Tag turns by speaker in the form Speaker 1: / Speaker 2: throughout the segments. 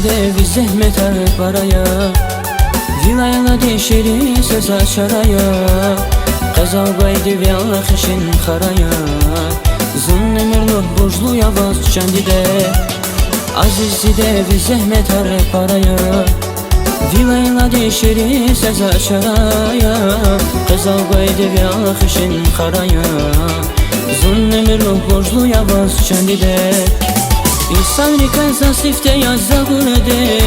Speaker 1: de bir zahmet paraya, vilayla deşeri söz açaraya, kazavaydı ve alakışın karaya, zunnemirluh borçlu yavaz çandide, azizi de bir zahmet paraya, vilayla deşeri söz açaraya, kazavaydı ve alakışın karaya, zunnemirluh borçlu yavaz çandide. İnsan rikazan sifte yazza gurde,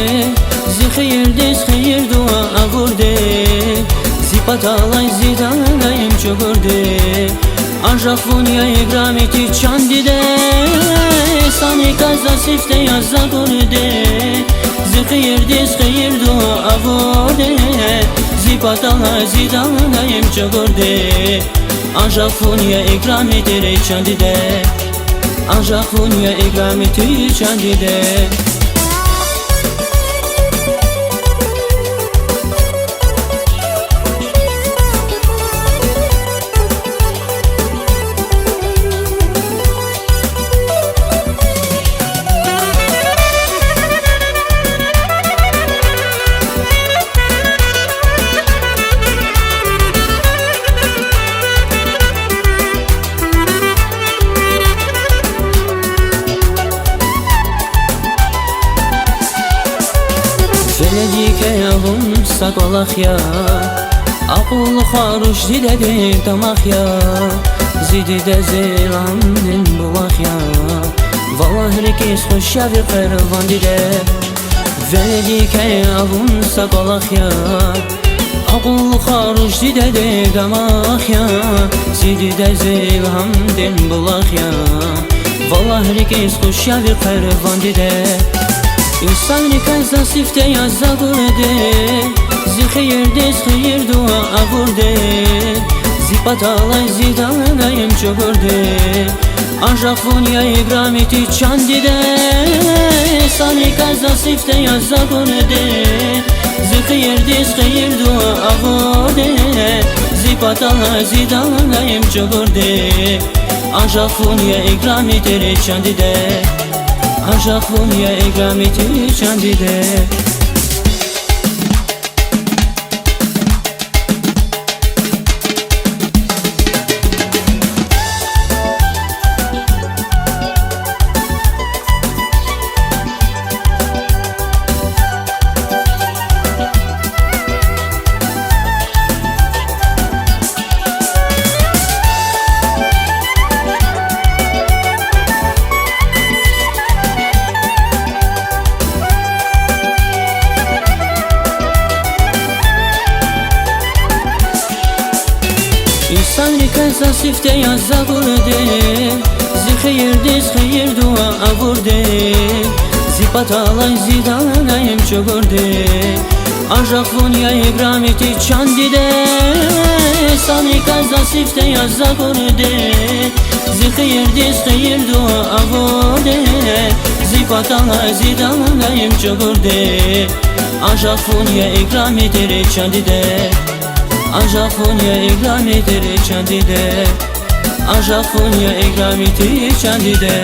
Speaker 1: zihir des khir dua agurde, zipat alay zidanayım çogurde, anjafuniya igrameti çandide. İnsan rikazan sifte yazza gurde, zihir des khir dua agurde, zipat alay zidanayım çogurde, anjafuniya igrameti çandide. Anjafuniya igrameti çandide. Veledike yavrum sakolak ya, akıl haruş zide bir damak ya, zidi de ziramdin bulak ya, vallahi herkes hoş ya bir kervan dide. Veledike yavrum sakolak ya, akıl haruş zide de damak ya, zidi de ziramdin bulak ya, vallahi herkes hoş ya bir kervan dide. İnsan rikazan sifte yazza gurde, zihir des khir dua agurde, zipat alay zidanayım çogurde, anjafuniya igrameti çandide. İnsan rikazan sifte yazza gurde, zihir des khir dua agurde, zipat alay zidanayım çogurde, anjafuniya igrameti çandide. Anjafuniya igrameti çandide. İnsan rikazan sifte yazza gurde, zihir des khir dua agurde, zipat alay zidanayım çogurde, anjafuniya igrameti çandide. İnsan rikazan sifte yazza gurde, zihir des khir dua agurde, zipat alay zidanayım çogurde, anjafuniya igrameti çandide. Anjafuniya igrameti çandide. Anjafuniya igrameti çandide.